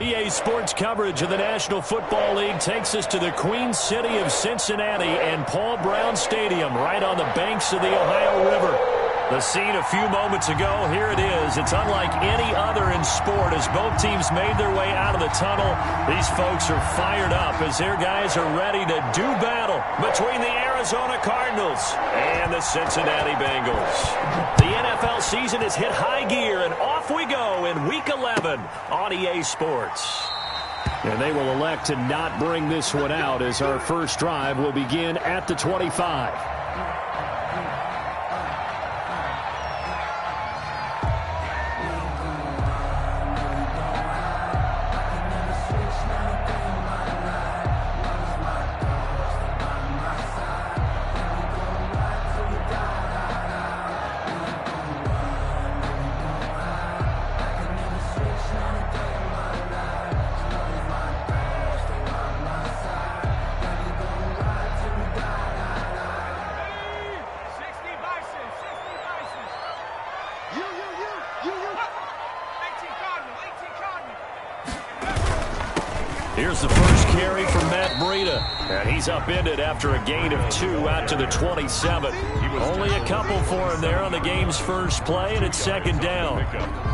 EA Sports coverage of the National Football League takes us to the Queen City of Cincinnati and Paul Brown Stadium right on the banks of the Ohio River. The scene a few moments ago, here it is. It's unlike any other in sport as both teams made their way out of the tunnel. These folks are fired up as their guys are ready to do battle between the Arizona Cardinals and the Cincinnati Bengals. The NFL season has hit high gear, and off we go in Week 11 on EA Sports. And they will elect to not bring this one out as our first drive will begin at the 25. Here's the first carry from Matt Breida. And he's upended after a gain of 2 out to the 27. Only a couple for him there on the game's first play, and it's second down.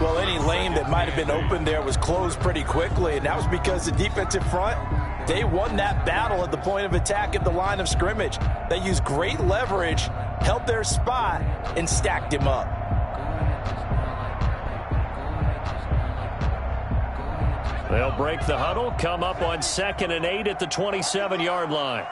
Well, any lane that might have been open there was closed pretty quickly, and that was because the defensive front, they won that battle at the point of attack at the line of scrimmage. They used great leverage, held their spot, and stacked him up. They'll break the huddle, come up on 2nd and 8 at the 27-yard line.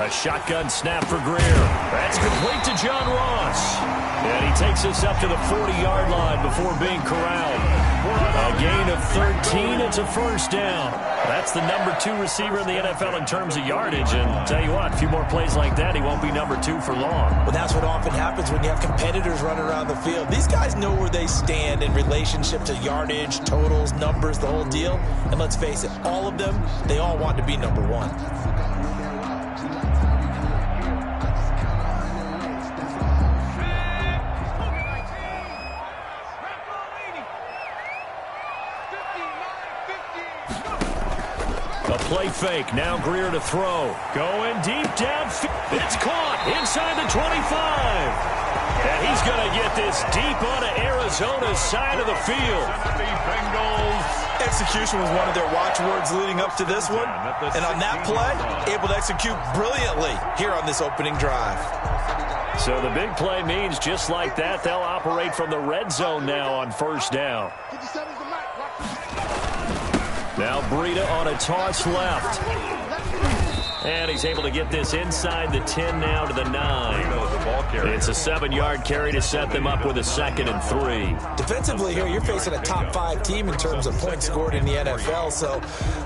A shotgun snap for Greer. That's complete to John Ross. And he takes us up to the 40-yard line before being corralled. A gain of 13. It's a first down. That's the number 2 receiver in the NFL in terms of yardage. And tell you what, a few more plays like that, he won't be number 2 for long. Well, that's what often happens when you have competitors running around the field. These guys know where they stand in relationship to yardage, totals, numbers, the whole deal. And let's face it, all of them, they all want to be number 1. Play fake. Now Greer to throw. Going deep downfield. It's caught inside the 25. And he's going to get this deep onto Arizona's side of the field. Execution was one of their watchwords leading up to this one. And on that play, able to execute brilliantly here on this opening drive. So the big play means just like that, they'll operate from the red zone now on first down. Now Breida on a toss left. And he's able to get this inside the 10 now to the 9. It's a 7-yard carry to set them up with a 2nd and 3. Defensively here, you're facing a top 5 team in terms of points scored in the NFL. So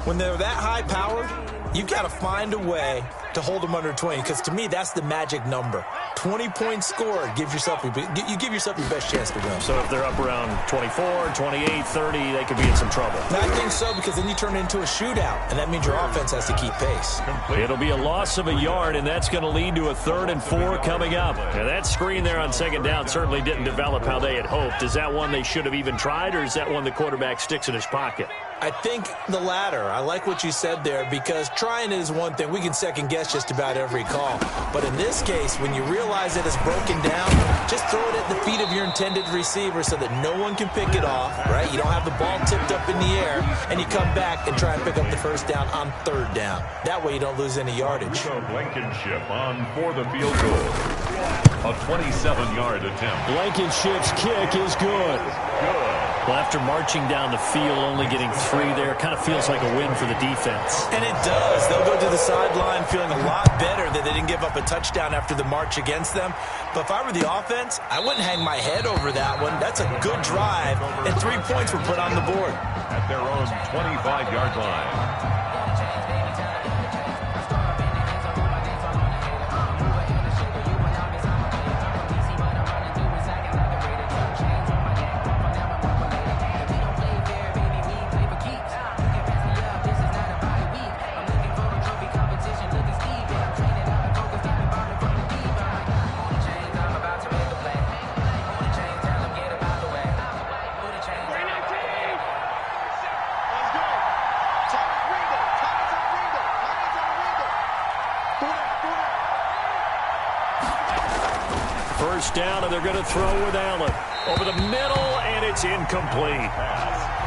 when they're that high-powered, you've got to find a way to hold them under 20, because to me, that's the magic number. 20 points scored, you give yourself your best chance to win. So if they're up around 24, 28, 30, they could be in some trouble. I think so, because then you turn it into a shootout, and that means your offense has to keep pace. It'll be a loss of a yard, and that's going to lead to a 3rd and 4 coming up. Now, that screen there on 2nd down certainly didn't develop how they had hoped. Is that one they should have even tried, or is that one the quarterback sticks in his pocket? I think the latter. I like what you said there, because trying it is one thing. We can second-guess just about every call. But in this case, when you realize that it's broken down, just throw it at the feet of your intended receiver so that no one can pick it off, right? You don't have the ball tipped up in the air, and you come back and try and pick up the first down on 3rd down. That way you don't lose any yardage. Blankenship on for the field goal. A 27-yard attempt. Blankenship's kick is good. Well, after marching down the field, only getting 3 there, kind of feels like a win for the defense. And it does. They'll go to the sideline feeling a lot better that they didn't give up a touchdown after the march against them. But if I were the offense, I wouldn't hang my head over that one. That's a good drive, and 3 points were put on the board. At their own 25-yard line. First down, and they're going to throw with Allen. Over the middle, and it's incomplete.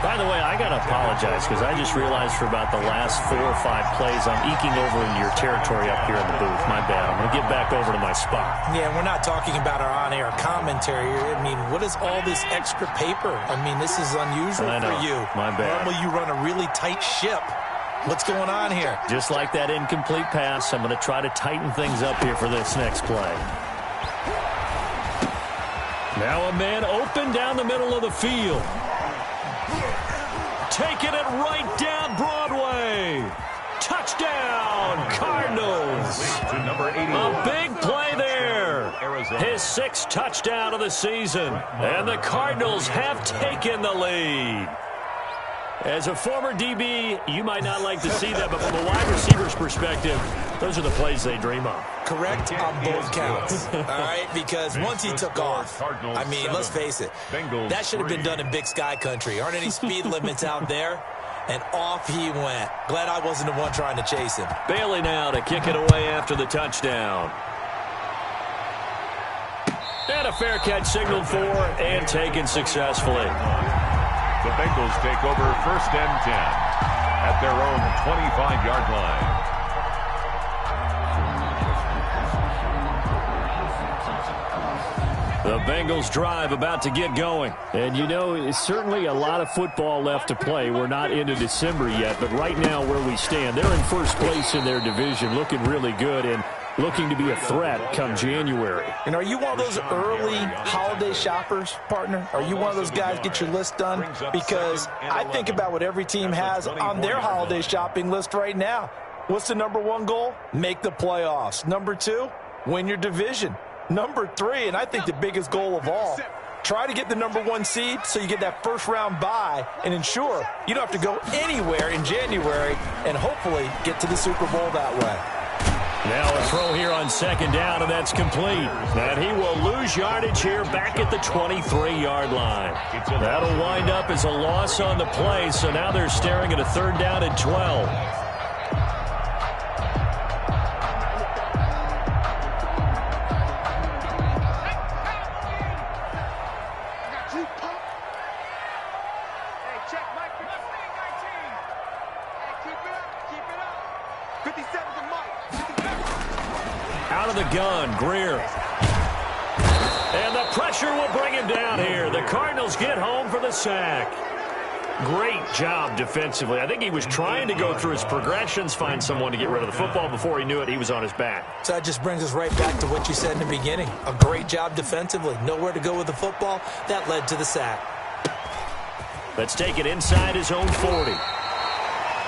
By the way, I got to apologize because I just realized for about the last 4 or 5 plays, I'm eking over into your territory up here in the booth. My bad. I'm going to get back over to my spot. Yeah, we're not talking about our on-air commentary. I mean, what is all this extra paper? I mean, this is unusual for you. My bad. Normally you run a really tight ship. What's going on here? Just like that incomplete pass, I'm going to try to tighten things up here for this next play. Now a man open down the middle of the field. Taking it right down Broadway. Touchdown, Cardinals. To number 81. A big play there. His 6th touchdown of the season. And the Cardinals have taken the lead. As a former DB, you might not like to see that, but from a wide receiver's perspective, those are the plays they dream of. Correct on both counts. All right, because once he took off, I mean, let's face it, that should have been done in Big Sky country. Aren't any speed limits out there? And off he went. Glad I wasn't the one trying to chase him. Bailey now to kick it away after the touchdown. And a fair catch signaled for and taken successfully. The Bengals take over 1st and 10 at their own 25-yard line. The Bengals drive about to get going. And, you know, it's certainly a lot of football left to play. We're not into December yet, but right now where we stand, they're in first place in their division, looking really good and looking to be a threat come January. And are you one of those early holiday shoppers, partner? Are you one of those guys get your list done? Because I think about what every team has on their holiday shopping list right now. What's the #1 goal? Make the playoffs. #2, win your division. #3, and I think the biggest goal of all, try to get the #1 seed so you get that first-round bye and ensure you don't have to go anywhere in January and hopefully get to the Super Bowl that way. Now a throw here on 2nd down, and that's complete. And he will lose yardage here back at the 23-yard line. That'll wind up as a loss on the play, so now they're staring at a 3rd down and 12. Out of the gun, Greer. And the pressure will bring him down here. The Cardinals get home for the sack. Great job defensively. I think he was trying to go through his progressions, find someone to get rid of the football. Before he knew it, he was on his back. So that just brings us right back to what you said in the beginning. A great job defensively. Nowhere to go with the football. That led to the sack. Let's take it inside his own 40.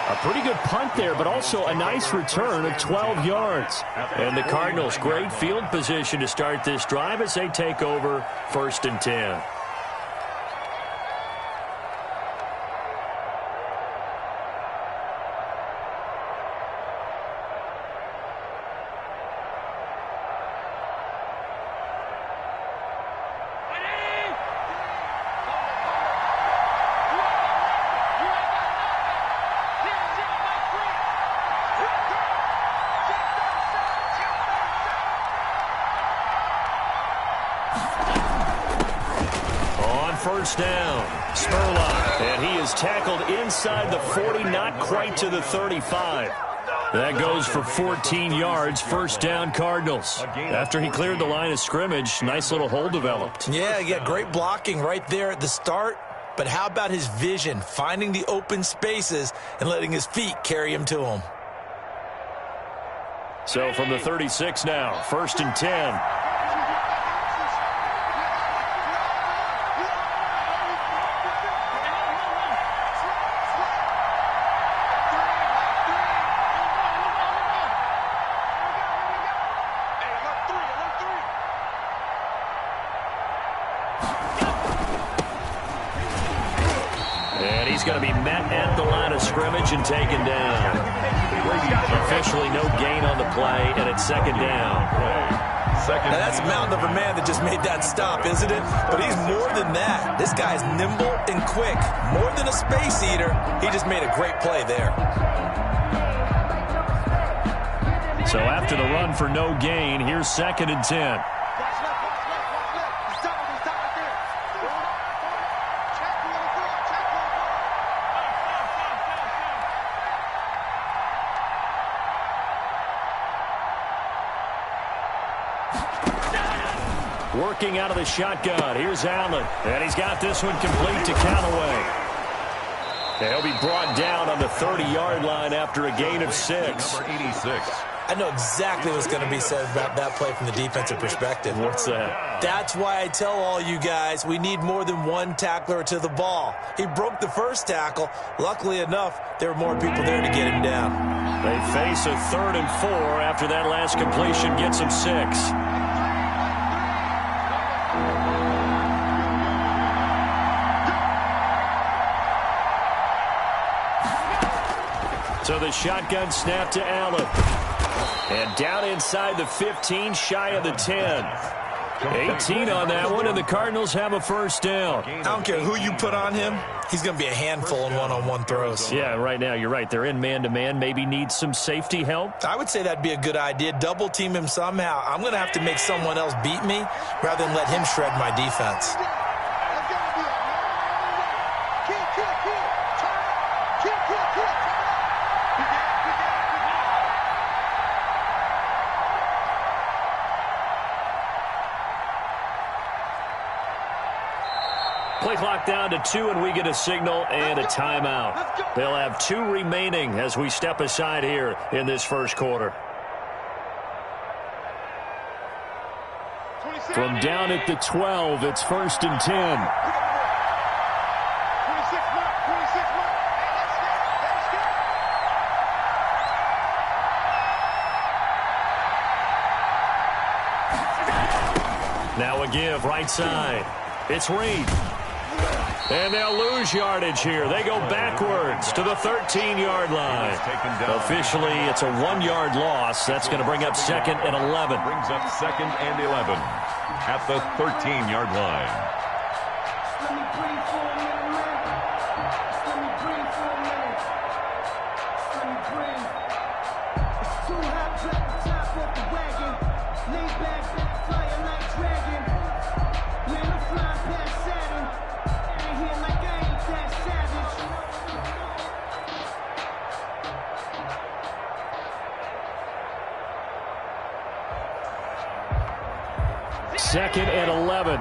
A pretty good punt there, but also a nice return of 12 yards. And the Cardinals, great field position to start this drive as they take over 1st and 10. First down, Spurlock, and he is tackled inside the 40, not quite to the 35. That goes for 14 yards, 1st down Cardinals. After he cleared the line of scrimmage, nice little hole developed. Yeah, great blocking right there at the start. But how about his vision, finding the open spaces and letting his feet carry him to him? So from the 36 now, 1st and 10. Going to be met at the line of scrimmage and taken down. Officially no gain on the play, and it's 2nd down. Now that's a mountain of a man that just made that stop, isn't it? But he's more than that. This guy's nimble and quick. More than a space eater, he just made a great play there. So after the run for no gain, here's 2nd and 10. working out of the shotgun. Here's Allen, and he's got this one complete to Canale. And he'll be brought down on the 30-yard line after a gain of 6. Number 86. I know exactly what's going to be said about that play from the defensive perspective. What's that? That's why I tell all you guys we need more than one tackler to the ball. He broke the first tackle. Luckily enough, there were more people there to get him down. They face a 3rd and 4 after that last completion gets him 6. So the shotgun snap to Allen. And down inside the 15, shy of the 10. 18 on that one, and the Cardinals have a first down. I don't care who you put on him. He's going to be a handful in one-on-one throws. Yeah, right now you're right. They're in man-to-man. Maybe need some safety help. I would say that'd be a good idea. Double team him somehow. I'm going to have to make someone else beat me rather than let him shred my defense. Play clock down to 2, and we get a signal and a timeout. They'll have 2 remaining as we step aside here in this first quarter. From down at the 12, it's 1st and 10. Now a give right side. It's Reed. And they'll lose yardage here. They go backwards to the 13-yard line. Officially, it's a 1-yard loss. That's going to bring up 2nd and 11. Brings up 2nd and 11 at the 13-yard line. Second and 11.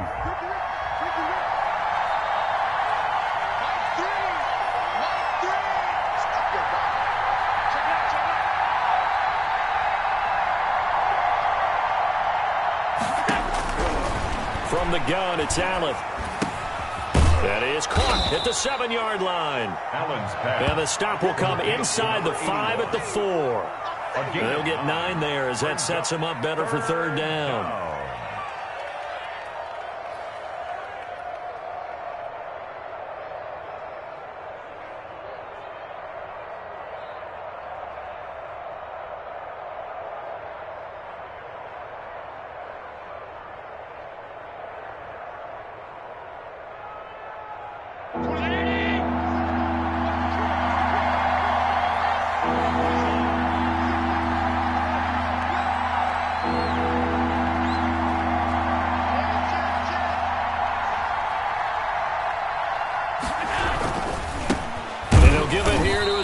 From the gun, it's Allen. That is caught at the 7-yard line. Allen's pass. And the stop will come inside the 5 at the 4. They'll get 9 there as that sets them up better for 3rd down.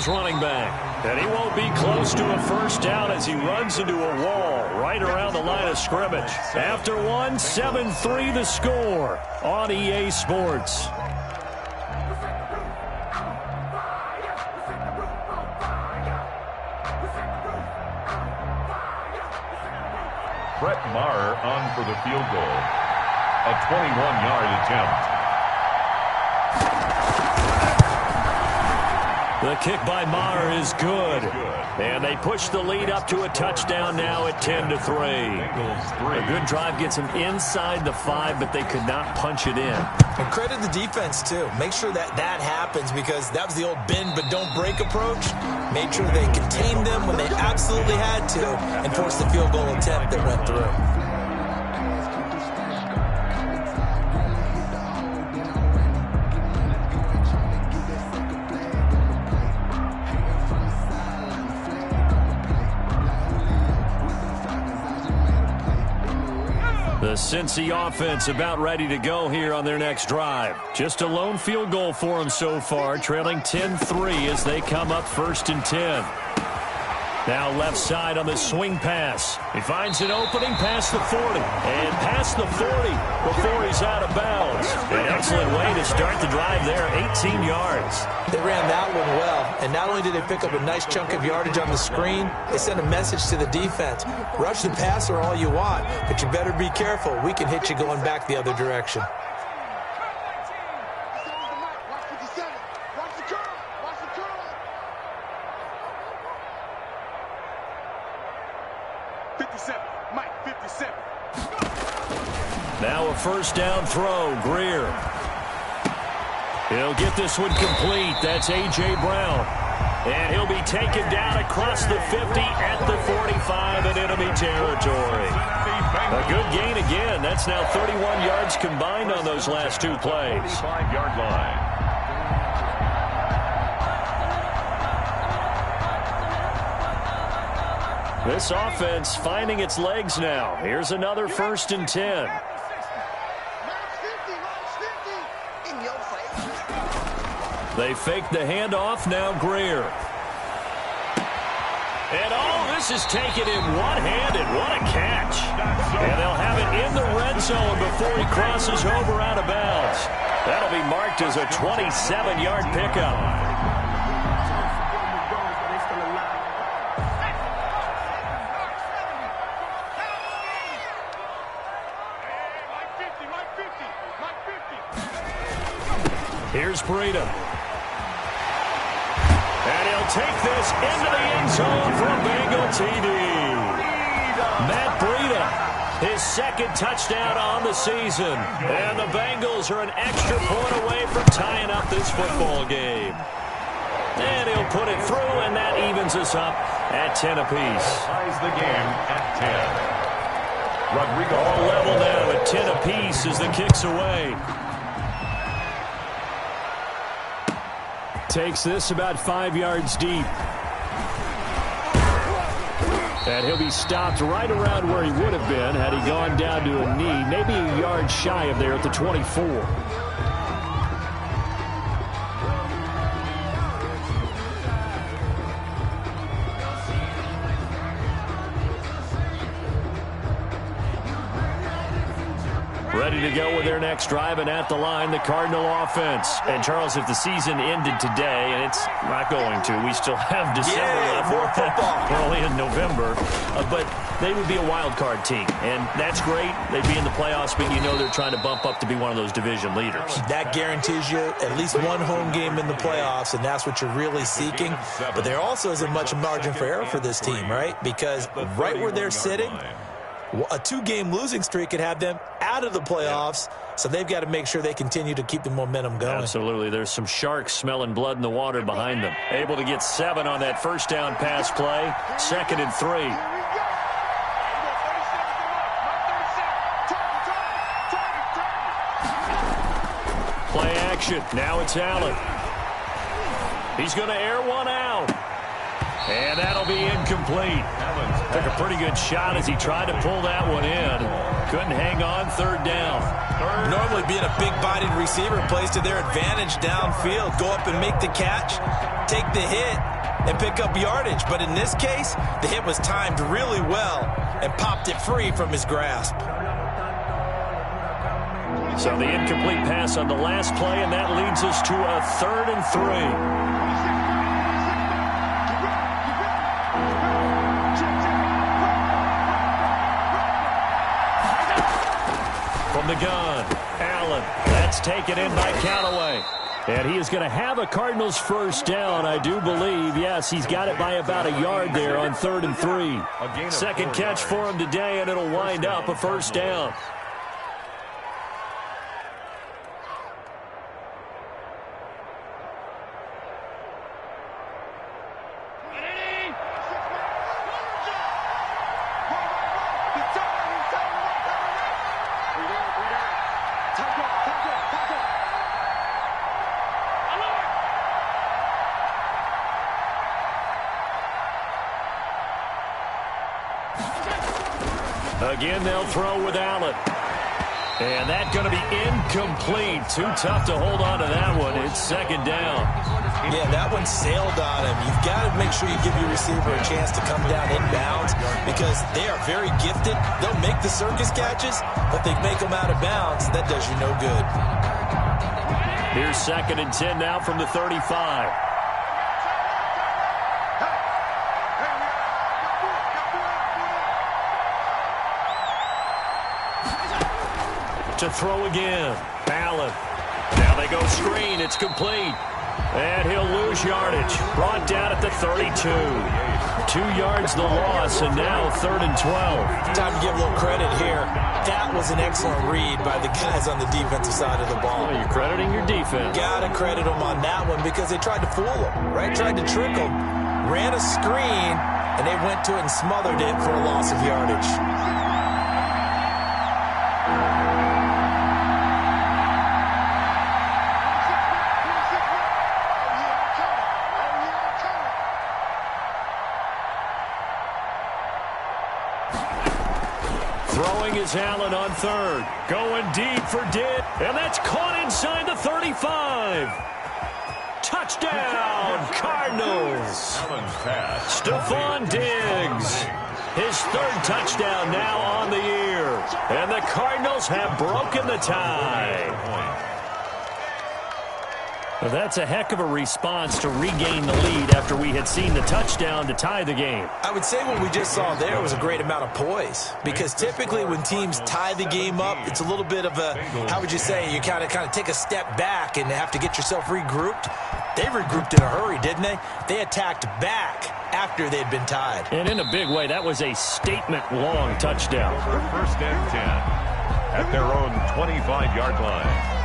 Running back, and he won't be close to a first down as he runs into a wall right around the line of scrimmage. After 1, 7-3 the score on EA Sports. Brett Maher on for the field goal. A 21-yard attempt. The kick by Maher is good. And they push the lead up to a touchdown now at 10-3. A good drive gets them inside the 5, but they could not punch it in. And credit the defense, too. Make sure that happens because that was the old bend but don't break approach. Made sure they contained them when they absolutely had to and forced the field goal attempt that went through. The Cincy offense about ready to go here on their next drive. Just a lone field goal for them so far, trailing 10-3 as they come up 1st and 10. Now left side on the swing pass. He finds an opening past the 40. And past the 40 before he's out of bounds. An excellent way to start the drive there, 18 yards. They ran that one well. And not only did they pick up a nice chunk of yardage on the screen, they sent a message to the defense. Rush the passer all you want, but you better be careful. We can hit you going back the other direction. Now a first down throw, Greer. He'll get this one complete. That's A.J. Brown. And he'll be taken down across the 50 at the 45 in enemy territory. A good gain again. That's now 31 yards combined on those last two plays. 5-yard line. This offense finding its legs now. Here's another 1st and 10. They fake the handoff. Now Greer. And this is taken in one-handed. What a catch. And they'll have it in the red zone before he crosses over out of bounds. That'll be marked as a 27-yard pickup. Here's Breida. And he'll take this into the end zone for a Bengal TD. Matt Breida, his second touchdown on the season. And the Bengals are an extra point away from tying up this football game. And he'll put it through, and that evens us up at 10 apiece. Ties the game at 10. Rodrigo. All level now at 10 apiece as the kick's away. Takes this about 5 yards deep. And he'll be stopped right around where he would have been had he gone down to a knee, maybe a yard shy of there at the 24. Ready to go with their next drive, and at the line, the Cardinal offense. And, Charles, if the season ended today, and it's not going to, we still have December left. More football. We're only in November. But they would be a wild card team, and that's great. They'd be in the playoffs, but you know they're trying to bump up to be one of those division leaders. That guarantees you at least one home game in the playoffs, and that's what you're really seeking. But there also isn't much margin for error for this team, right? Because right where they're sitting, a 2-game losing streak could have them out of the playoffs, so they've got to make sure they continue to keep the momentum going. Absolutely. There's some sharks smelling blood in the water behind them. Able to get 7 on that first down pass play. 2nd and 3. Play action. Now it's Allen. He's going to air one out. And that'll be incomplete. Took a pretty good shot as he tried to pull that one in. Couldn't hang on. 3rd down. Normally being a big-bodied receiver plays to their advantage downfield. Go up and make the catch, take the hit, and pick up yardage. But in this case, the hit was timed really well and popped it free from his grasp. So the incomplete pass on the last play, and that leads us to a 3rd and 3. From the gun, Allen. That's taken in by Callaway. And he is going to have a Cardinals first down, I do believe. Yes, he's got it by about a yard there on 3rd and 3. Second catch for him today, and it'll wind up a first down. Again, they'll throw with Allen. And that's going to be incomplete. Too tough to hold on to that one. It's second down. Yeah, that one sailed on him. You've got to make sure you give your receiver a chance to come down inbounds because they are very gifted. They'll make the circus catches, but they make them out of bounds. That does you no good. Here's second and 10 now from the 35. To throw again. Allen. Now they go screen. It's complete. And he'll lose yardage. Brought down at the 32. 2 yards the loss, and now third and 12. Time to give a little credit here. That was an excellent read by the guys on the defensive side of the ball. Well, you're crediting your defense. Got to credit them on that one because they tried to fool them, right? Tried to trick them. Ran a screen, and they went to it and smothered it for a loss of yardage. Throwing is Allen on third. Going deep for Diggs. And that's caught inside the 35. Touchdown, Cardinals. Stephon Diggs. His third touchdown now on the year. And the Cardinals have broken the tie. Well, that's a heck of a response to regain the lead after we had seen the touchdown to tie the game. I would say what we just saw there was a great amount of poise because typically when teams tie the game up, it's a little bit of a, how would you say, you kind of take a step back and have to get yourself regrouped. They regrouped in a hurry, didn't they? They attacked back after they'd been tied. And in a big way, that was a statement-long touchdown. First and 10 at their own 25-yard line.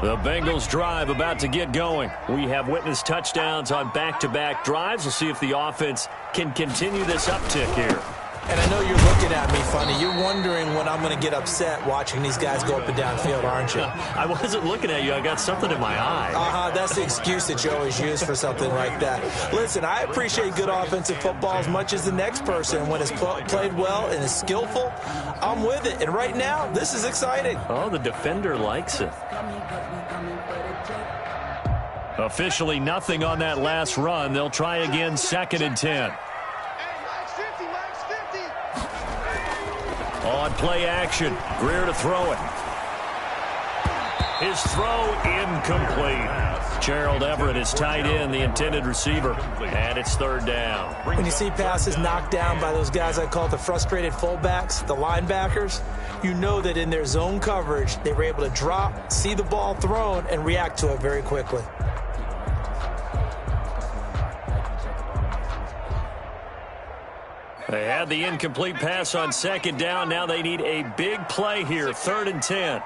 The Bengals drive about to get going. We have witnessed touchdowns on back-to-back drives. We'll see if the offense can continue this uptick here. And I know you're looking at me funny. You're wondering when I'm going to get upset watching these guys go up and down field, aren't you? I wasn't looking at you. I got something in my eye. That's the excuse that you always use for something like that. Listen, I appreciate good offensive football as much as the next person. When it's played well and is skillful, I'm with it. And right now, this is exciting. Oh, the defender likes it. Officially nothing on that last run. They'll try again, second and 10. On play action, Greer to throw it. His throw incomplete. Gerald Everett is tight end, the intended receiver, and it's third down. When you see passes knocked down by those guys I call the frustrated fullbacks, the linebackers, you know that in their zone coverage, they were able to drop, see the ball thrown, and react to it very quickly. They had the incomplete pass on second down. Now they need a big play here, third and 10.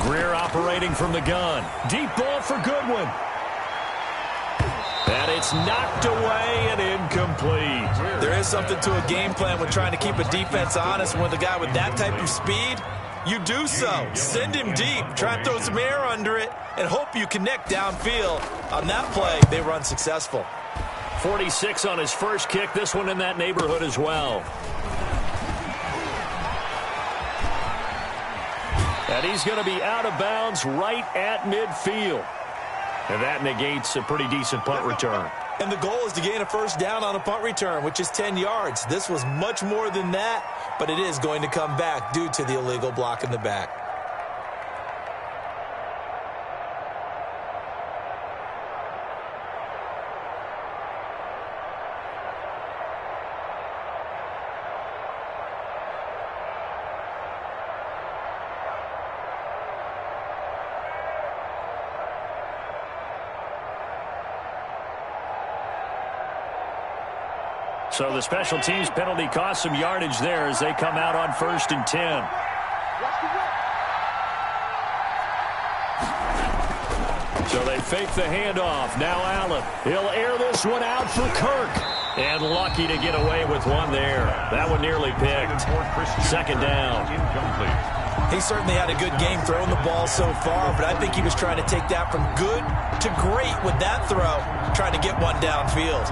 Greer operating from the gun. Deep ball for Goodwin. And it's knocked away and incomplete. There is something to a game plan with trying to keep a defense honest. With a guy with that type of speed, you do so. Send him deep. Try and throw some air under it and hope you connect downfield. On that play, they were unsuccessful. 46 on his first kick. This one in that neighborhood as well. And he's going to be out of bounds right at midfield. And that negates a pretty decent punt return. And the goal is to gain a first down on a punt return, which is 10 yards. This was much more than that, but it is going to come back due to the illegal block in the back. So the special teams penalty cost some yardage there as they come out on first and 10. So they fake the handoff. Now Allen. He'll air this one out for Kirk. And lucky to get away with one there. That one nearly picked. Second down. He certainly had a good game throwing the ball so far, but I think he was trying to take that from good to great with that throw, trying to get one downfield.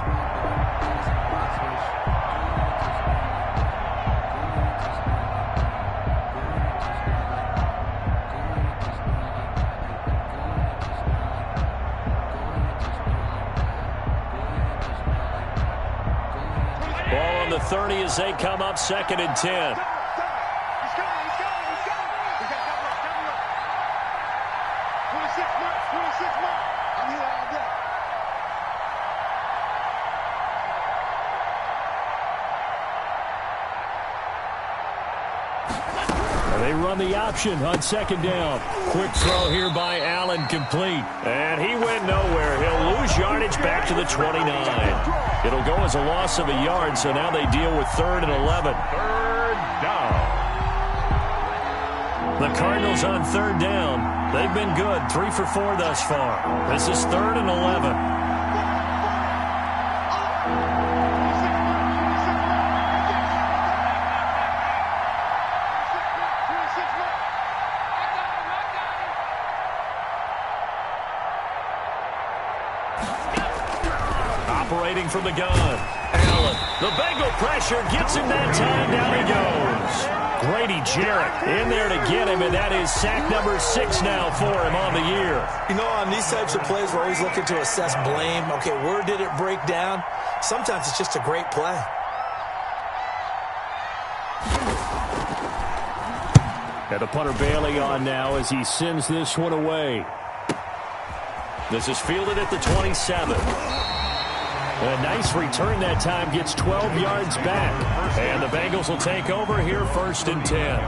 Ball on the 30 as they come up 2nd and 10. They run the option on 2nd down. Quick throw here by Allen, complete. And he went nowhere. He'll lose yardage back to the 29. It'll go as a loss of a yard, so now they deal with 3rd and 11. 3rd down. The Cardinals on 3rd down. They've been good, 3 for 4 thus far. This is 3rd and 11. Operating from the gun. Allen. The Bengal pressure gets him that time. Down he goes. Grady Jarrett in there to get him, and that is sack number 6 now for him on the year. You know, on these types of plays, we're always looking to assess blame. Okay, where did it break down? Sometimes it's just a great play. And the punter Bailey on now as he sends this one away. This is fielded at the 27. A nice return that time, gets 12 yards back. And the Bengals will take over here 1st and 10.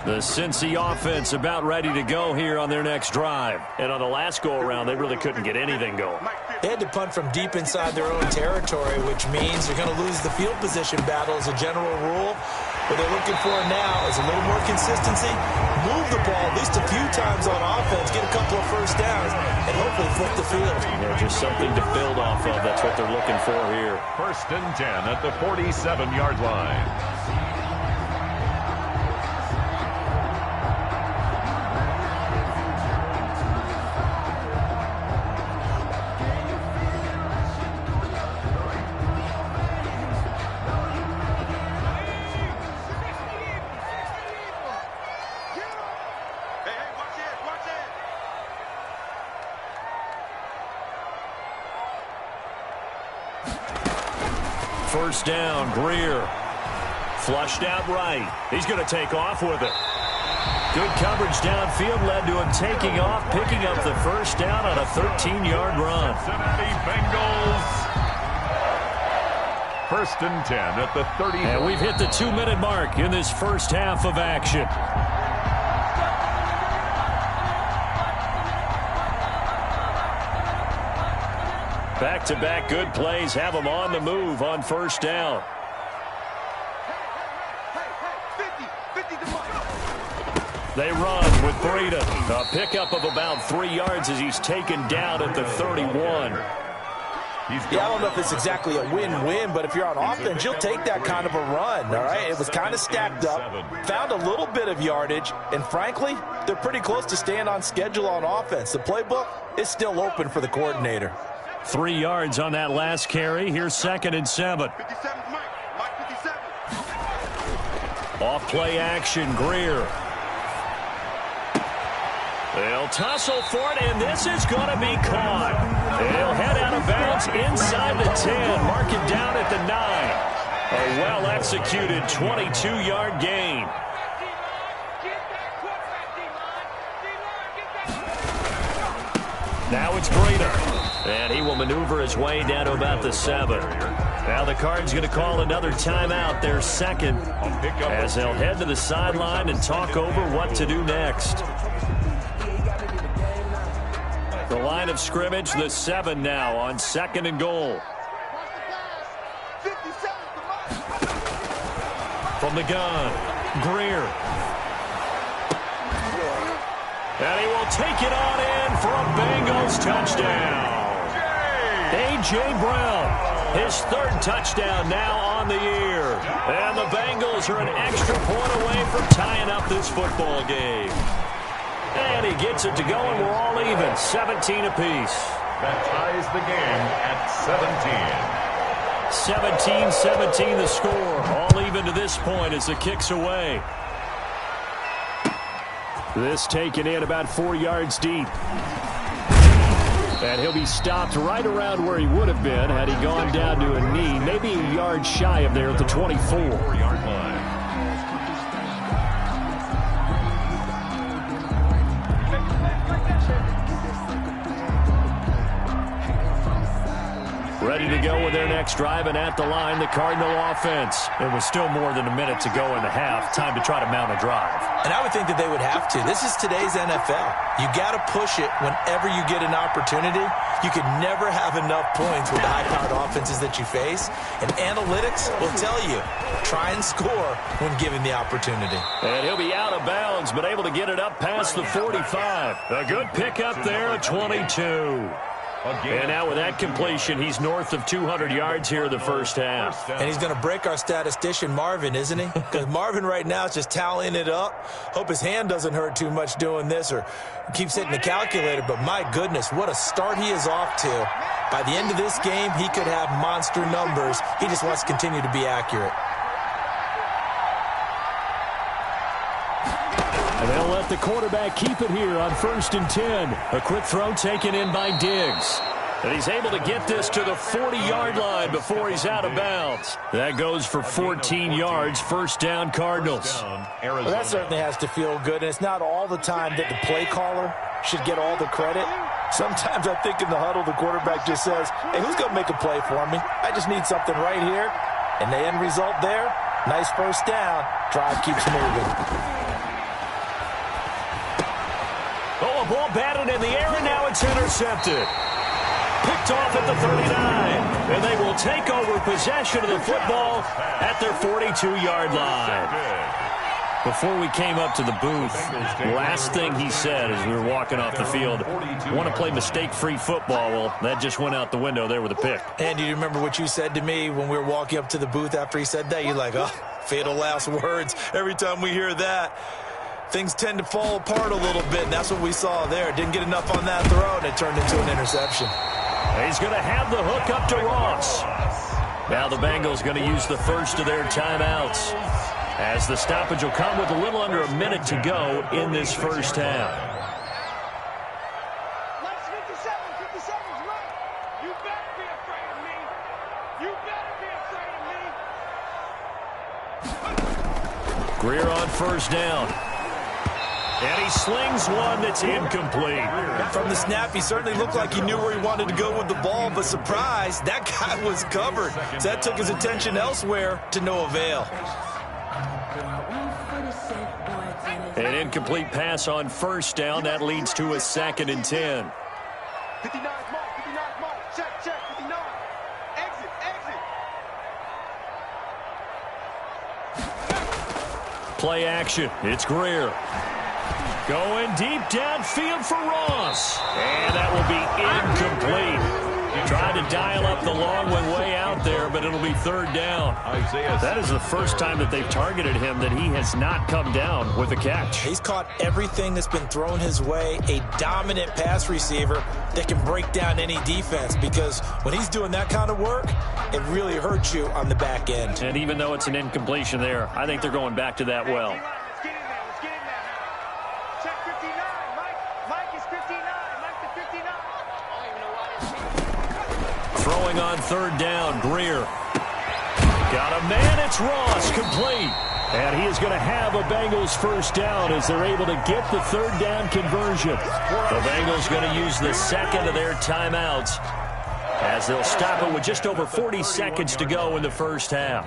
The Cincy offense about ready to go here on their next drive. And on the last go-around, they really couldn't get anything going. They had to punt from deep inside their own territory, which means they're going to lose the field position battle as a general rule. What they're looking for now is a little more consistency, move the ball at least a few times on offense, get a couple of first downs, and hopefully flip the field. Yeah, just something to build off of. That's what they're looking for here. 1st and 10 at the 47-yard line. First down, Greer. Flushed out right. He's going to take off with it. Good coverage downfield led to him taking off, picking up the first down on a 13-yard run. Cincinnati Bengals. 1st and 10 at the 30. And we've hit the 2-minute mark in this first half of action. Back-to-back good plays have them on the move on first down. They run with Breida. A pickup of about 3 yards as he's taken down at the 31. Yeah, I don't know if it's exactly a win-win, but if you're on offense, you'll take that kind of a run, all right? It was kind of stacked up, found a little bit of yardage, and frankly, they're pretty close to staying on schedule on offense. The playbook is still open for the coordinator. 3 yards on that last carry. Here's 2nd and 7. Off play action, Greer. They'll tussle for it, and this is going to be caught. They'll head out of bounds inside the 10. Mark it down at the 9. A well-executed 22-yard gain. Now it's Breida. And he will maneuver his way down to about the 7. Now the Cards going to call another timeout, their second, as they'll head to the sideline and talk over what to do next. The line of scrimmage, the 7 now on 2nd and goal. From the gun, Greer. And he will take it on in for a Bengals touchdown. A.J. Brown, his 3rd touchdown now on the year. And the Bengals are an extra point away from tying up this football game. And he gets it to go, and we're all even, 17 apiece. That ties the game at 17. 17-17 the score. All even to this point as the kick's away. This taken in about 4 yards deep. And he'll be stopped right around where he would have been had he gone down to a knee, maybe a yard shy of there at the 24-yard line. Ready to go with their next drive, and at the line, the Cardinal offense. It was still more than a minute to go in the half. Time to try to mount a drive. And I would think that they would have to. This is today's NFL. You got to push it whenever you get an opportunity. You can never have enough points with the high-powered offenses that you face. And analytics will tell you, try and score when given the opportunity. And he'll be out of bounds, but able to get it up past the 45. A good pickup there at 22. And now with that completion, he's north of 200 yards here in the first half. And he's going to break our statistician, Marvin, isn't he? Because Marvin right now is just tallying it up. Hope his hand doesn't hurt too much doing this or keeps hitting the calculator. But my goodness, what a start he is off to. By the end of this game, he could have monster numbers. He just wants to continue to be accurate. And they'll let the quarterback keep it here on 1st and 10. A quick throw taken in by Diggs. And he's able to get this to the 40-yard line before he's out of bounds. That goes for 14 yards, 1st down Cardinals. Well, that certainly has to feel good, and it's not all the time that the play caller should get all the credit. Sometimes I think in the huddle the quarterback just says, hey, who's going to make a play for me? I just need something right here. And the end result there, nice 1st down. Drive keeps moving. Oh, a ball batted in the air, and now it's intercepted. Picked off at the 39. And they will take over possession of the football at their 42-yard line. Before we came up to the booth, last thing he said as we were walking off the field, want to play mistake-free football. Well, that just went out the window there with a pick. And do you remember what you said to me when we were walking up to the booth after he said that? You're like, oh, fatal last words. Every time we hear that, things tend to fall apart a little bit, and that's what we saw there. Didn't get enough on that throw, and it turned into an interception. He's going to have the hook up to Ross. Now the Bengals going to use the first of their timeouts, as the stoppage will come with a little under a minute to go in this first half. Greer on 1st down. And he slings one that's incomplete. From the snap, he certainly looked like he knew where he wanted to go with the ball, but surprise, that guy was covered. So that took his attention elsewhere to no avail. An incomplete pass on 1st down. That leads to a 2nd and 10. 59 mark, check, 59. Exit. Play action. It's Greer. Going deep downfield for Ross. And that will be incomplete. Tried to dial up the long one way out there, but it'll be 3rd down. That is the first time that they've targeted him that he has not come down with a catch. He's caught everything that's been thrown his way. A dominant pass receiver that can break down any defense, because when he's doing that kind of work, it really hurts you on the back end. And even though it's an incompletion there, I think they're going back to that well. Let's get in there now. Check 59. Mike is 59. Mike the 59. Throwing on 3rd down, Greer. Got a man, it's Ross, complete. And he is going to have a Bengals 1st down as they're able to get the 3rd down conversion. The Bengals going to use the 2nd of their timeouts as they'll stop it with just over 40 seconds to go in the first half.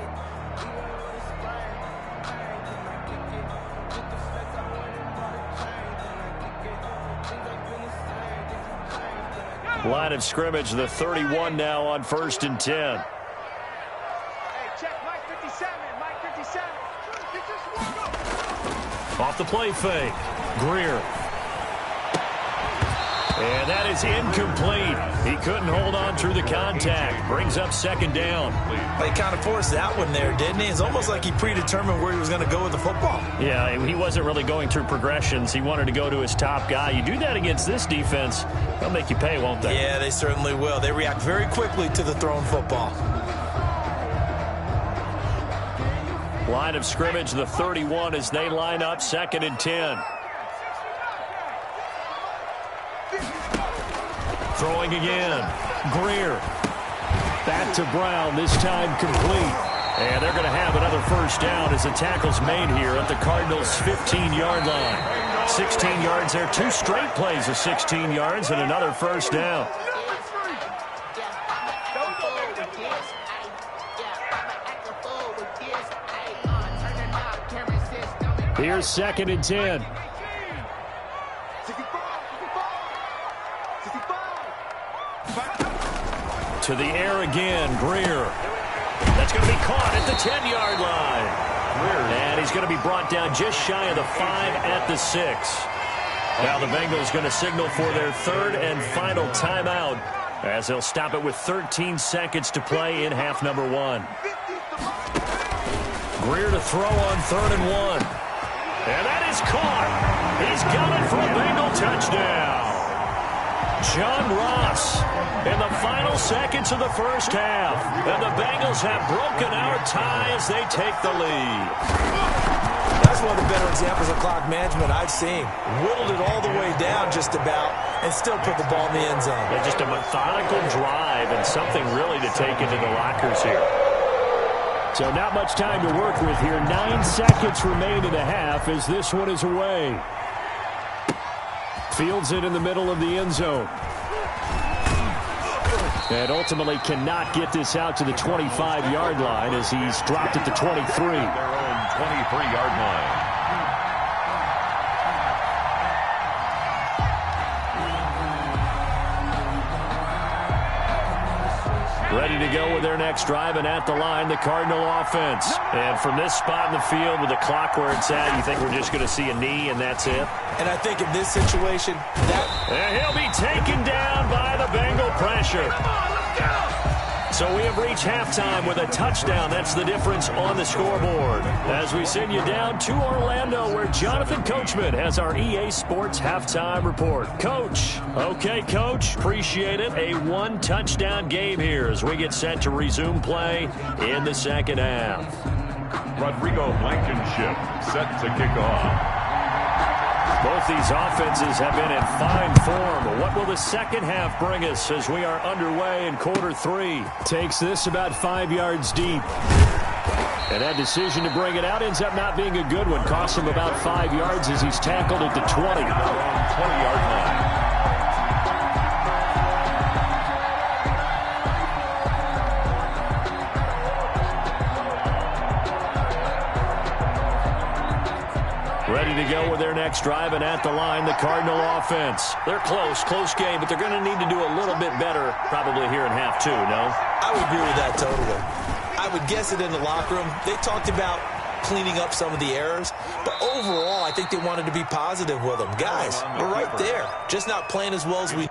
Line of scrimmage, the 31 now on 1st and 10. Hey, check Mike 57. Mike 57. Off the play fake. Greer. And that is incomplete. He couldn't hold on through the contact. Brings up 2nd down. They kind of forced that one there, didn't he? It's almost like he predetermined where he was going to go with the football. Yeah, he wasn't really going through progressions. He wanted to go to his top guy. You do that against this defense, they'll make you pay, won't they? Yeah, they certainly will. They react very quickly to the thrown football. Line of scrimmage, the 31 as they line up 2nd and 10. Throwing again. Greer. Back to Brown, this time complete. And they're going to have another first down as the tackle's made here at the Cardinals' 15-yard line. 16 yards there, 2 straight plays of 16 yards and another first down. Here's 2nd and 10. To the air again, Greer. That's going to be caught at the 10-yard line. And he's going to be brought down just shy of the 5 at the 6. Now the Bengals going to signal for their 3rd and final timeout as they'll stop it with 13 seconds to play in half number 1. Greer to throw on 3rd and 1. And that is caught. He's got it for a Bengal touchdown. John Ross in the final seconds of the first half. And the Bengals have broken our tie as they take the lead. That's one of the better examples of clock management I've seen. Whittled it all the way down just about and still put the ball in the end zone. Yeah, just a methodical drive and something really to take into the lockers here. So not much time to work with here. 9 seconds remain in the half as this one is away. Fields it in the middle of the end zone. And ultimately cannot get this out to the 25-yard line as he's dropped at the 23. Their own 23-yard line. Ready to go with their next drive, and at the line, the Cardinal offense. And from this spot in the field with the clock where it's at, you think we're just going to see a knee and that's it? And I think in this situation, And he'll be taken down by the Bengal pressure. So we have reached halftime with a touchdown. That's the difference on the scoreboard. As we send you down to Orlando, where Jonathan Coachman has our EA Sports halftime report. Coach. Okay, Coach. Appreciate it. A 1-touchdown game here as we get set to resume play in the second half. Rodrigo Blankenship set to kick off. Both these offenses have been in fine form. What will the second half bring us as we are underway in quarter 3? Takes this about 5 yards deep. And that decision to bring it out ends up not being a good one. Costs him about 5 yards as he's tackled at the 20. 20-yard line. Ready to go with their next drive, and at the line, the Cardinal offense. They're close game, but they're going to need to do a little bit better probably here in half 2, no? I would agree with that totally. I would guess it in the locker room. They talked about cleaning up some of the errors, but overall, I think they wanted to be positive with them. Guys, we're right there, just not playing as well as we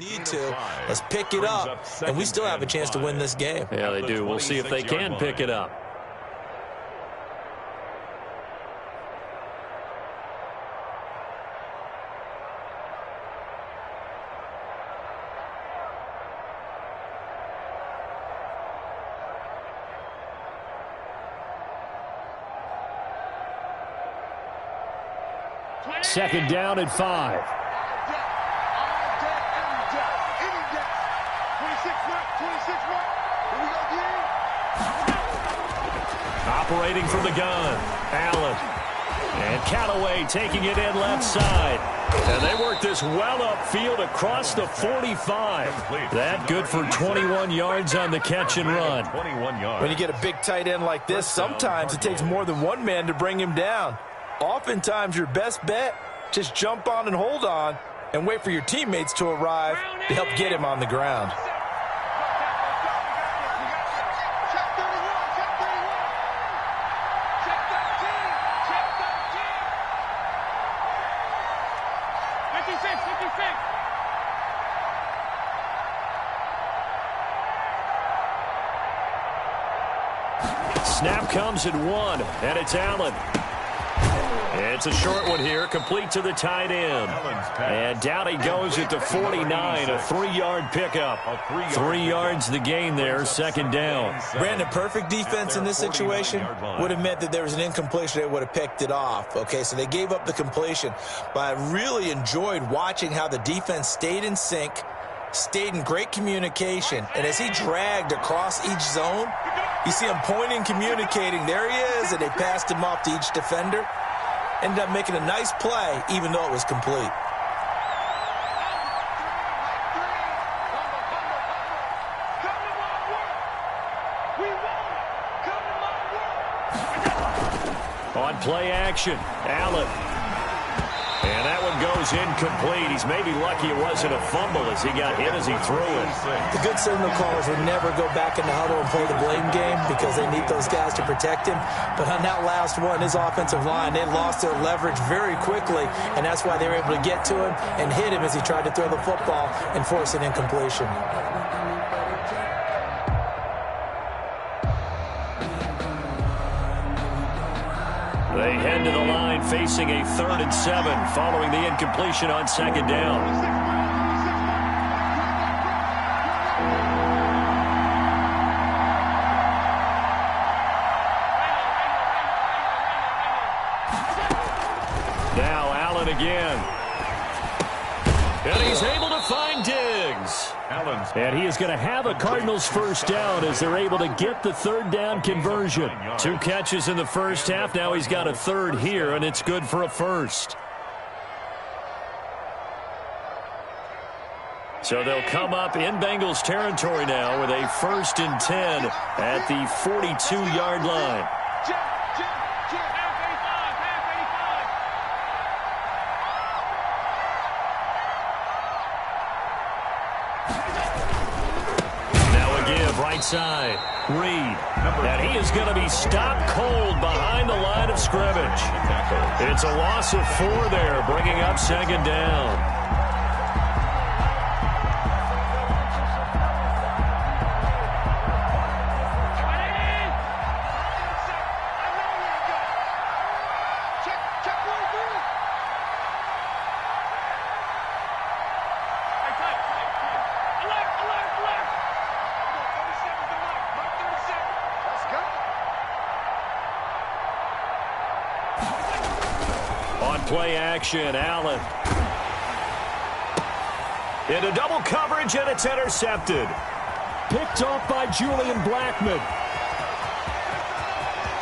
Need to. Let's pick it up, and we still have a chance to win this game. Yeah, they do. We'll see if they can pick it up. Second down at 5. Operating from the gun, Allen. And Canale taking it in left side. And they work this well upfield across the 45. That good for 21 yards on the catch and run. When you get a big tight end like this, sometimes it takes more than one man to bring him down. Oftentimes, your best bet, just jump on and hold on and wait for your teammates to arrive to help get him on the ground. Snap comes at 1, and it's Allen. It's a short one here, complete to the tight end. And down he goes at the 49, a 3-yard pickup. 3 yards the gain there, second down. Brandon, perfect defense in this situation would have meant that there was an incompletion. They would have picked it off. Okay, so they gave up the completion. But I really enjoyed watching how the defense stayed in sync, stayed in great communication. And as he dragged across each zone, you see him pointing, communicating. There he is, and they passed him off to each defender. Ended up making a nice play, even though it was complete. On play action, Allen. And that one goes incomplete. He's maybe lucky it wasn't a fumble as he got hit as he threw it. The good signal callers would never go back in the huddle and play the blame game because they need those guys to protect him. But on that last one, his offensive line, they lost their leverage very quickly, and that's why they were able to get to him and hit him as he tried to throw the football and force an incompletion. They head to the line facing a 3rd and 7 following the incompletion on second down. Now Allen again. And he's able to find Diggs. And he is going to have a Cardinals first down as they're able to get the 3rd down conversion. 2 catches in the first half. Now he's got a 3rd here, and it's good for a first. So they'll come up in Bengals territory now with a 1st and 10 at the 42-yard line. Right side, Reed, and he is going to be stopped cold behind the line of scrimmage. It's a loss of 4 there, bringing up second down. Play action, Allen. Into double coverage, and it's intercepted. Picked off by Julian Blackmon.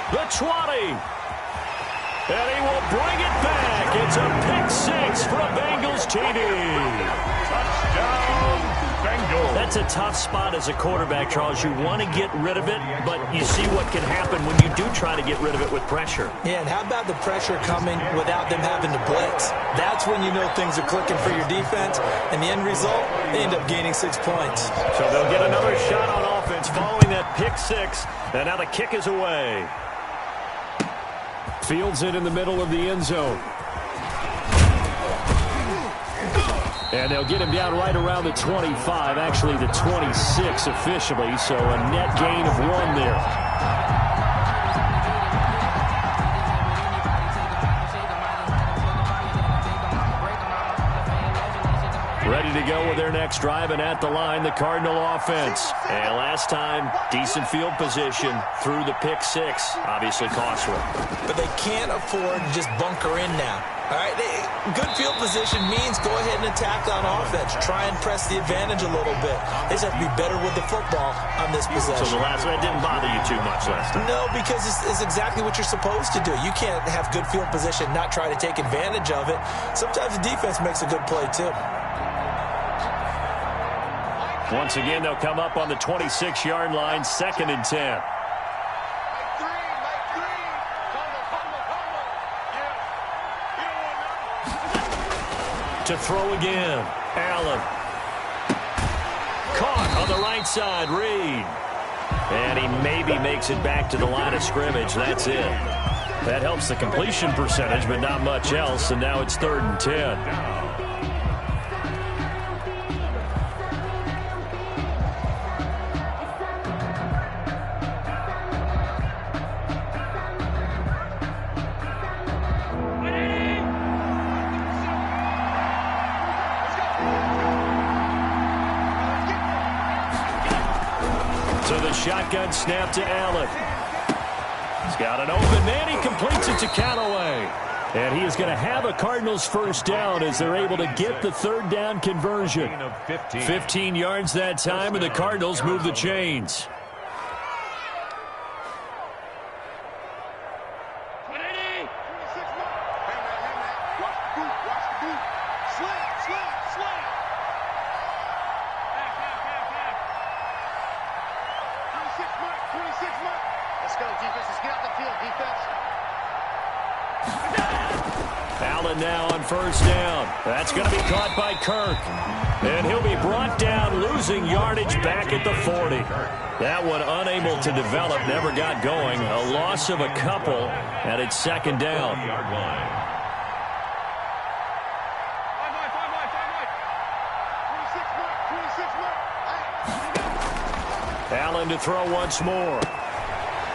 The 20. And he will bring it back. It's a pick 6 for a Bengals TD. Touchdown, Bengals. That's a tough spot as a quarterback, Charles. You want to get rid of it, but you see what can happen when you do try to get rid of it with pressure. Yeah, and how about the pressure coming without them having to blitz? That's when you know things are clicking for your defense, and the end result, they end up gaining 6 points. So they'll get another shot on offense following that pick 6, and now the kick is away. Fields it in the middle of the end zone. And they'll get him down right around the 25, actually the 26 officially, so a net gain of 1 there. Ready to go with their next drive, and at the line, the Cardinal offense. And last time, decent field position through the pick 6. Obviously costly. But they can't afford to just bunker in now. All right, good field position means go ahead and attack on offense. Try and press the advantage a little bit. They just have to be better with the football on this possession. So the last one didn't bother you too much last time? No, because it's exactly what you're supposed to do. You can't have good field position, not try to take advantage of it. Sometimes the defense makes a good play, too. Once again, they'll come up on the 26-yard line, 2nd and 10. To throw again, Allen. Caught on the right side, Reed. And he maybe makes it back to the line of scrimmage. That's it. That helps the completion percentage, but not much else, and now it's 3rd and 10. Shotgun snap to Allen. He's got an open man. He completes it to Canale. And he is going to have a Cardinals first down as they're able to get the 3rd down conversion. 15 yards that time, and the Cardinals move the chains. Allen now on first down. That's going to be caught by Kirk. And he'll be brought down, losing yardage back at the 40. That one unable to develop, never got going. A loss of a couple, and it's 2nd down. Allen to throw once more.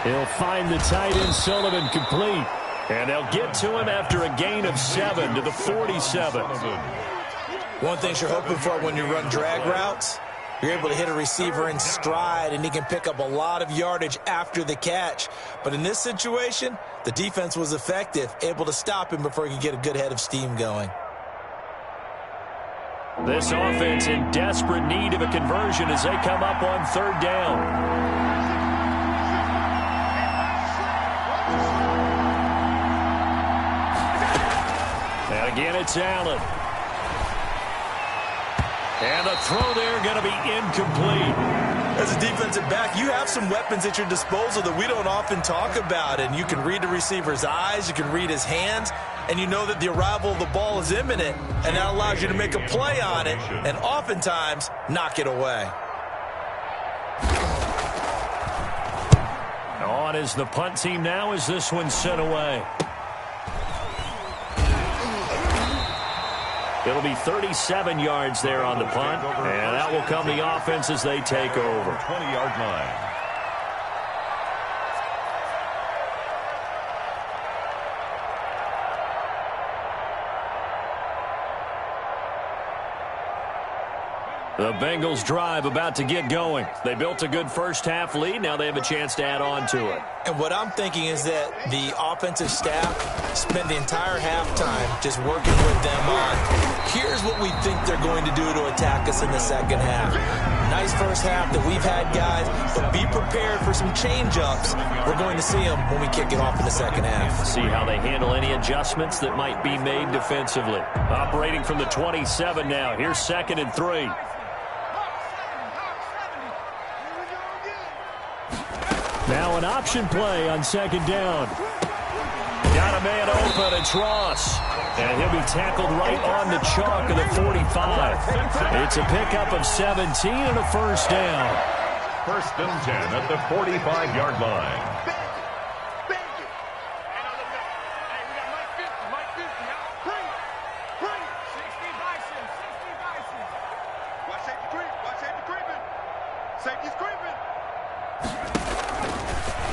He'll find the tight end Sullivan complete. And they'll get to him after a gain of 7 to the 47. One thing you're hoping for when you run drag routes, you're able to hit a receiver in stride, and he can pick up a lot of yardage after the catch. But in this situation, the defense was effective, able to stop him before he could get a good head of steam going. This offense in desperate need of a conversion as they come up on 3rd down. And again, it's Allen. And the throw there going to be incomplete. As a defensive back, you have some weapons at your disposal that we don't often talk about. And you can read the receiver's eyes, you can read his hands, and you know that the arrival of the ball is imminent, and that allows you to make a play on it and oftentimes knock it away. On is the punt team now as this one's sent away. It'll be 37 yards there on the punt, and that will come the offense as they take over. 20-yard line. The Bengals drive about to get going. They built a good first-half lead. Now they have a chance to add on to it. And what I'm thinking is that the offensive staff spend the entire halftime just working with them on, here's what we think they're going to do to attack us in the second half. Nice first half that we've had, guys, but be prepared for some change-ups. We're going to see them when we kick it off in the second half. See how they handle any adjustments that might be made defensively. Operating from the 27 now. Here's 2nd and 3. Now an option play on 2nd down. Got a man open, it's Ross. And he'll be tackled right on the chalk of the 45. It's a pickup of 17 and a first down. 1st and 10 at the 45-yard line.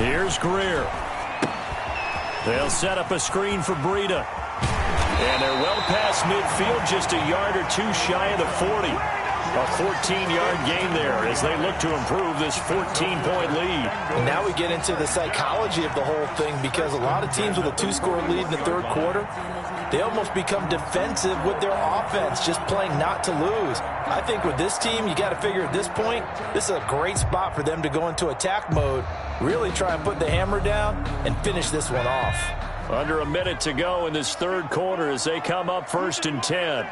Here's Greer. They'll set up a screen for Breida. And they're well past midfield, just a yard or two shy of the 40. A 14-yard gain there as they look to improve this 14-point lead. And now we get into the psychology of the whole thing, because a lot of teams with a 2-score lead in the third quarter, they almost become defensive with their offense, just playing not to lose. I think with this team, you got to figure at this point, this is a great spot for them to go into attack mode, really try and put the hammer down and finish this one off. Under a minute to go in this third quarter as they come up 1st and 10.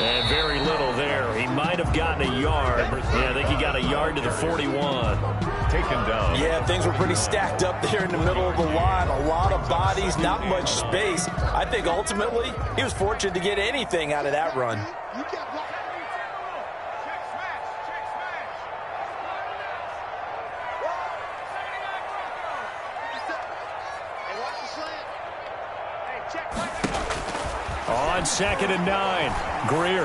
And very little there. He might have gotten a yard. Yeah, I think he got a yard to the 41. Taken down. Yeah, things were pretty stacked up there in the middle of the line. A lot of bodies, not much space. I think ultimately he was fortunate to get anything out of that run. On 2nd and 9, Greer.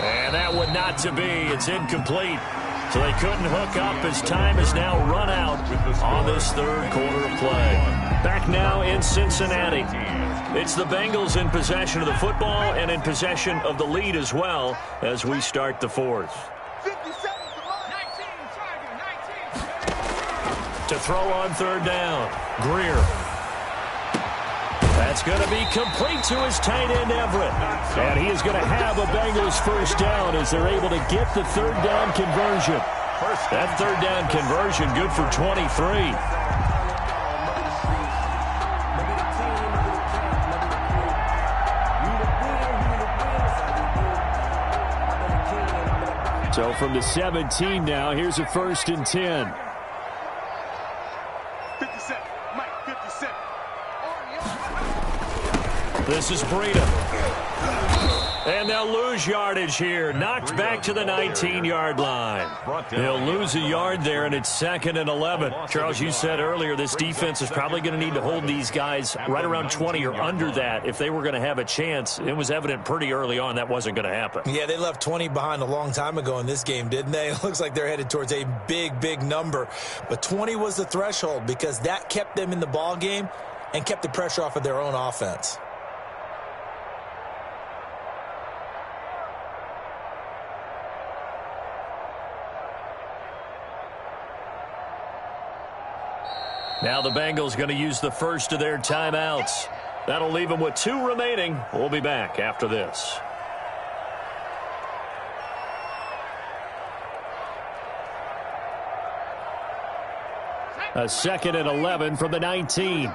And that one not to be. It's incomplete. So they couldn't hook up as time has now run out on this third quarter of play. Back now in Cincinnati. It's the Bengals in possession of the football and in possession of the lead as well as we start the fourth. To throw on 3rd down, Greer. That's going to be complete to his tight end, Everett. And he is going to have a Bengals first down as they're able to get the 3rd down conversion. That 3rd down conversion good for 23. So from the 17 now, here's a 1st and 10. 57, Mike, 57. This is Breida. And they'll lose yardage here. Knocked back to the 19-yard line. They'll lose a yard there, and it's 2nd and 11. Charles, you said earlier this defense is probably going to need to hold these guys right around 20 or under that if they were going to have a chance. It was evident pretty early on that wasn't going to happen. Yeah, they left 20 behind a long time ago in this game, didn't they? It looks like they're headed towards a big, big number. But 20 was the threshold because that kept them in the ball game and kept the pressure off of their own offense. Now the Bengals going to use the first of their timeouts. That'll leave them with 2 remaining. We'll be back after this. A 2nd and 11 from the 19.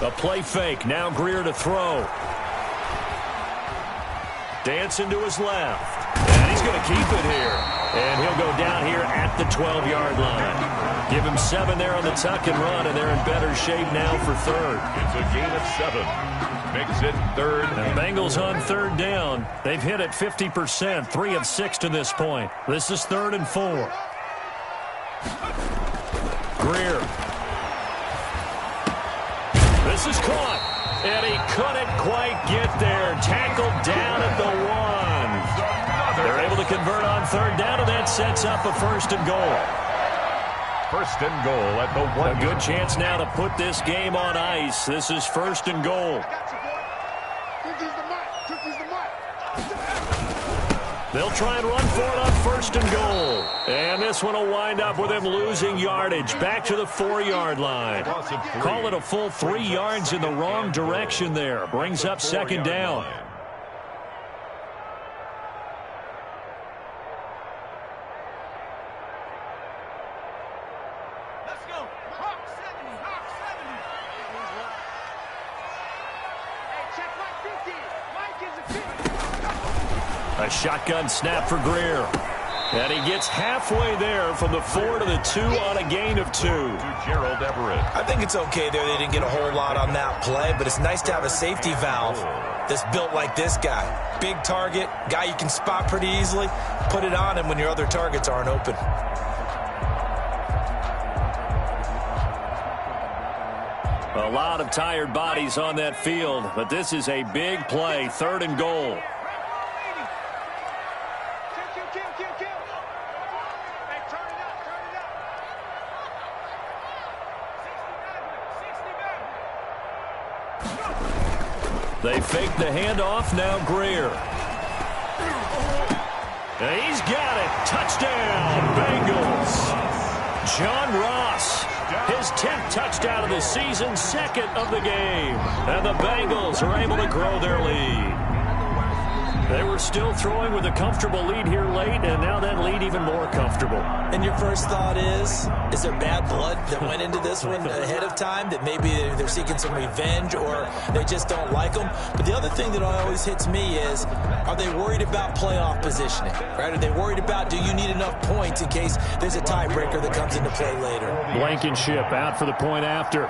A play fake. Now Greer to throw. Dancing to his left. And he's going to keep it here. And he'll go down here at the 12-yard line. Give him 7 there on the tuck and run, and they're in better shape now for 3rd. It's a gain of 7. Makes it 3rd. And Bengals on 3rd down. They've hit it 50%, 3 of 6 to this point. This is 3rd and 4. Greer. This is caught. And he couldn't quite get there. Tackled down at the 1. They're able to convert on 3rd down, and that sets up a 1st and goal. 1st and goal at the 1. A good chance now to put this game on ice. This is 1st and goal. They'll try and run for it on 1st and goal. And this one will wind up with him losing yardage back to the 4-yard line. Call it a full 3 yards in the wrong direction there. Brings up 2nd down. A shotgun snap for Greer. And he gets halfway there from the 4 to the 2 on a gain of 2. To Gerald Everett. I think it's okay there. They didn't get a whole lot on that play, but it's nice to have a safety valve that's built like this guy. Big target, guy you can spot pretty easily. Put it on him when your other targets aren't open. A lot of tired bodies on that field, but this is a big play, 3rd and goal. They fake the handoff, now Greer. He's got it. Touchdown, Bengals. John Ross, his 10th touchdown of the season, 2nd of the game. And the Bengals are able to grow their lead. They were still throwing with a comfortable lead here late, and now that lead even more comfortable. And your first thought is there bad blood that went into this one ahead of time, that maybe they're seeking some revenge or they just don't like them? But the other thing that always hits me is, are they worried about playoff positioning? Right? Are they worried about, do you need enough points in case there's a tiebreaker that comes into play later? Blankenship out for the point after.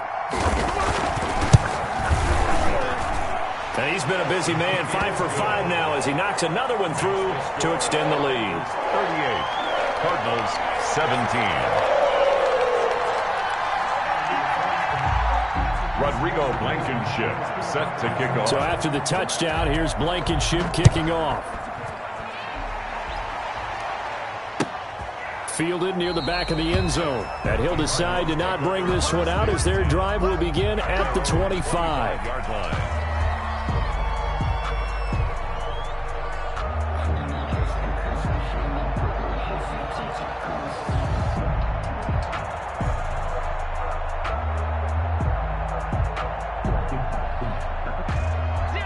And he's been a busy man, 5 for 5 now as he knocks another one through to extend the lead. 38, Cardinals 17. Rodrigo Blankenship set to kick off. So after the touchdown, here's Blankenship kicking off. Fielded near the back of the end zone. And he'll decide to not bring this one out as their drive will begin at the 25-yard line.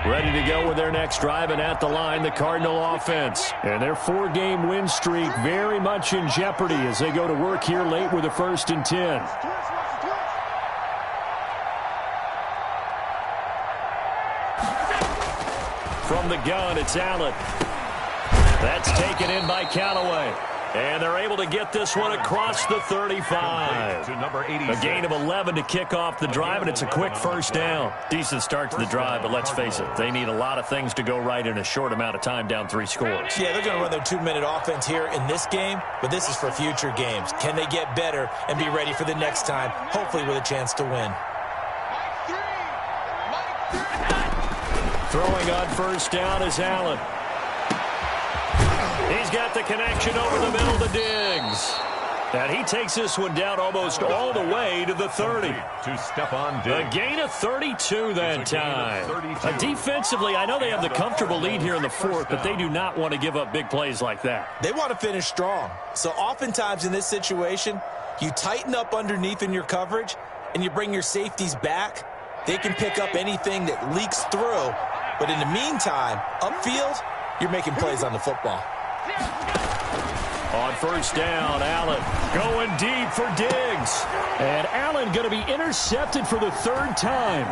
Ready to go with their next drive, and at the line, the Cardinal offense. And their 4-game win streak very much in jeopardy as they go to work here late with a 1st and 10. From the gun, it's Allen. That's taken in by Canale. And they're able to get this one across the 35. To number 86. A gain of 11 to kick off the drive, and it's a quick 1st down. Decent start to the drive, but let's face it, they need a lot of things to go right in a short amount of time, down 3 scores. Yeah, they're going to run their 2-minute offense here in this game, but this is for future games. Can they get better and be ready for the next time, hopefully with a chance to win? Throwing on 1st down is Allen. He's got the connection over the middle to Diggs. And he takes this one down almost all the way to the 30. To Stephon Diggs. A gain of 32 that time. Defensively, I know they have the comfortable lead here in the 4th, but they do not want to give up big plays like that. They want to finish strong. So oftentimes in this situation, you tighten up underneath in your coverage, and you bring your safeties back. They can pick up anything that leaks through. But in the meantime, upfield, you're making plays on the football. On 1st down, Allen going deep for Diggs. And Allen going to be intercepted for the 3rd time.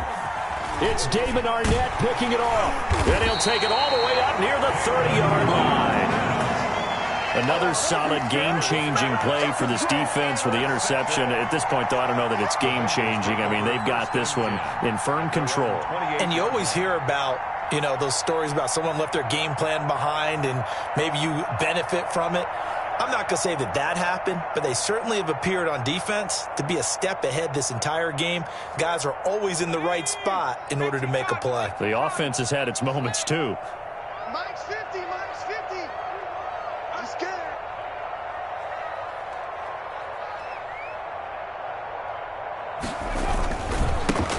It's David Arnett picking it off. And he'll take it all the way up near the 30-yard line. Another solid game-changing play for this defense for the interception. At this point, though, I don't know that it's game-changing. I mean, they've got this one in firm control. And you always hear about, you know, those stories about someone left their game plan behind and maybe you benefit from it. I'm not going to say that that happened, but they certainly have appeared on defense to be a step ahead this entire game. Guys are always in the right spot in order to make a play. The offense has had its moments, too. Mike's 50, Mike's 50. I'm scared.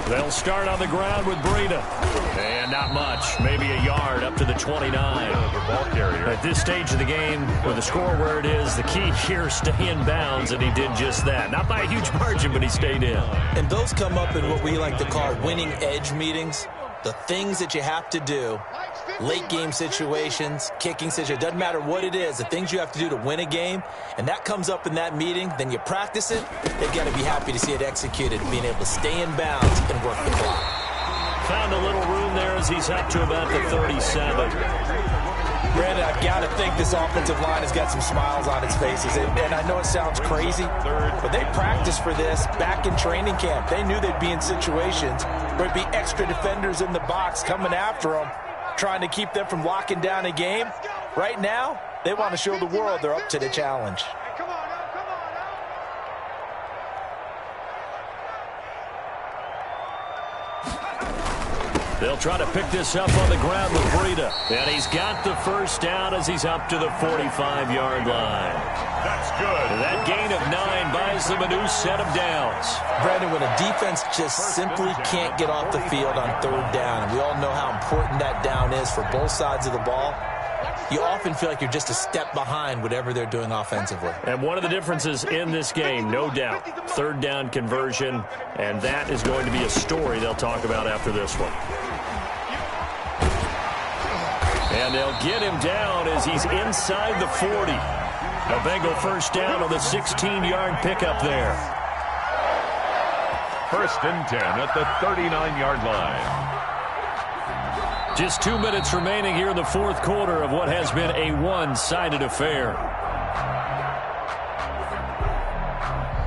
They'll start on the ground with Breida. And not much, maybe a yard up to the 29. Ball carrier. At this stage of the game, with the score where it is, the key here is stay in bounds, and he did just that. Not by a huge margin, but he stayed in. And those come up in what we like to call winning edge meetings. The things that you have to do, late game situations, kicking situations, doesn't matter what it is, the things you have to do to win a game, and that comes up in that meeting, then you practice it, they've got to be happy to see it executed, being able to stay in bounds and work the clock. Found a little room there as he's up to about the 37. Brandon, I've got to think this offensive line has got some smiles on its faces. And I know it sounds crazy, but they practiced for this back in training camp. They knew they'd be in situations where there'd be extra defenders in the box coming after them, trying to keep them from locking down a game. Right now, they want to show the world they're up to the challenge. Come on now, come on now. They'll try to pick this up on the ground with Breida. And he's got the first down as he's up to the 45-yard line. That's good. And that gain of 9 buys them a new set of downs. Brandon, when a defense just simply can't get off the field on 3rd down, and we all know how important that down is for both sides of the ball, you often feel like you're just a step behind whatever they're doing offensively. And one of the differences in this game, no doubt, 3rd down conversion, and that is going to be a story they'll talk about after this one. And they'll get him down as he's inside the 40. A Bengal first down on the 16-yard pickup there. 1st and 10 at the 39-yard line. Just 2 minutes remaining here in the 4th quarter of what has been a one-sided affair.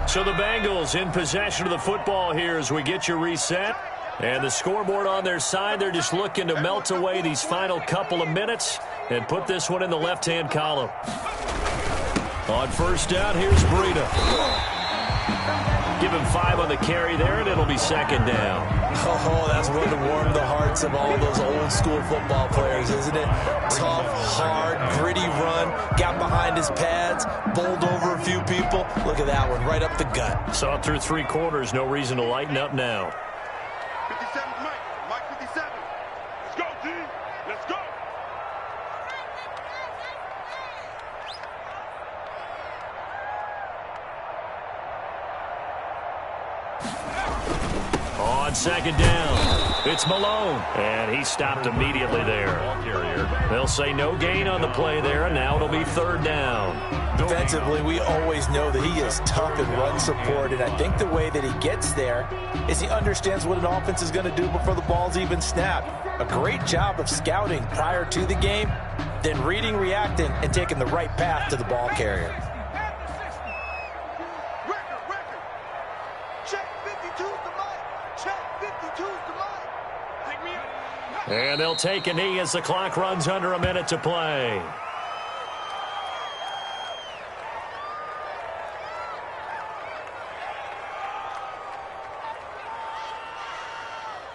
So the Bengals in possession of the football here as we get you reset. And the scoreboard on their side, they're just looking to melt away these final couple of minutes and put this one in the left-hand column. On 1st down, here's Breida. Give him 5 on the carry there, and it'll be 2nd down. Oh, that's one to warm the hearts of all those old-school football players, isn't it? Tough, hard, gritty run, got behind his pads, bowled over a few people. Look at that one, right up the gut. Saw it through 3 quarters, no reason to lighten up now. 57 Mike 57. Let's go, team. Let's go. On 2nd down, it's Malone, and he stopped immediately there. They'll say no gain on the play there, and now it'll be 3rd down. Defensively, we always know that he is tough in run support, and I think the way that he gets there is he understands what an offense is going to do before the ball's even snapped. A great job of scouting prior to the game, then reading, reacting, and taking the right path to the ball carrier. And they'll take a knee as the clock runs under a minute to play.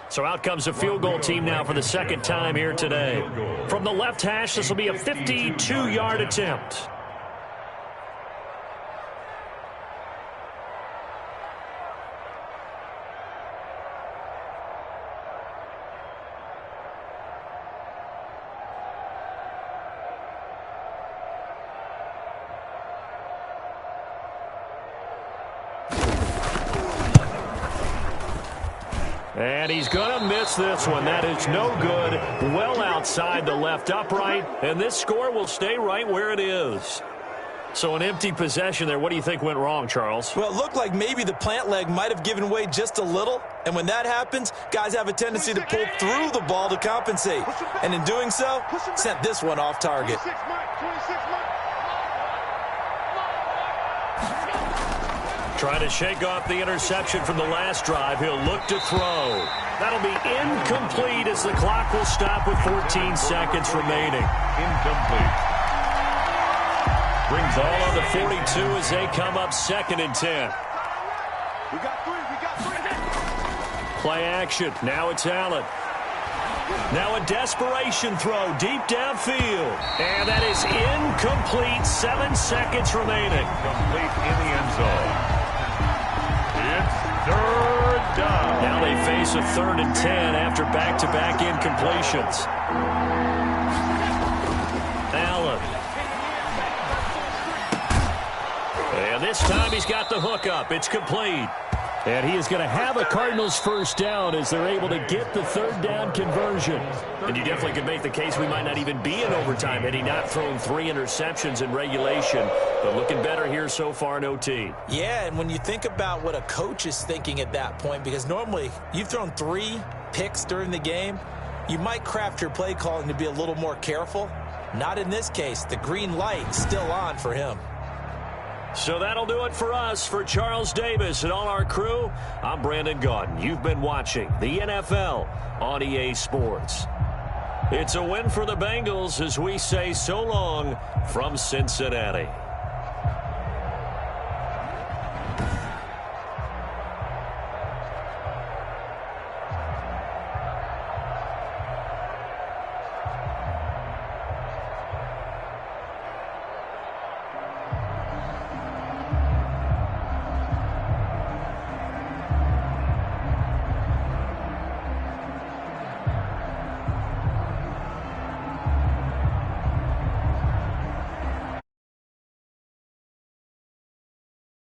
So out comes a field goal team now for the 2nd time here today. From the left hash, this will be a 52-yard attempt. And he's going to miss this one. That is no good. Well outside the left upright. And this score will stay right where it is. So an empty possession there. What do you think went wrong, Charles? Well, it looked like maybe the plant leg might have given way just a little. And when that happens, guys have a tendency to pull through the ball to compensate. And in doing so, sent this one off target. 26 Mike. Trying to shake off the interception from the last drive. He'll look to throw. That'll be incomplete as the clock will stop with 14 seconds remaining. Incomplete. Brings all on the 42 as they come up 2nd and 10. We got 3. Play action. Now it's Allen. Now a desperation throw deep downfield. And that is incomplete. 7 seconds remaining. Complete in the end zone. It's 3rd down. Now they face a 3rd and 10 after back-to-back incompletions. Allen. And this time he's got the hook up. It's complete. And he is going to have a Cardinals first down as they're able to get the 3rd down conversion. And you definitely could make the case we might not even be in overtime had he not thrown 3 interceptions in regulation. But looking better here so far in OT. Yeah, and when you think about what a coach is thinking at that point, because normally you've thrown 3 picks during the game, you might craft your play calling to be a little more careful. Not in this case. The green light still on for him. So that'll do it for us. For Charles Davis and all our crew, I'm Brandon Gaudin. You've been watching the NFL on EA Sports. It's a win for the Bengals as we say so long from Cincinnati.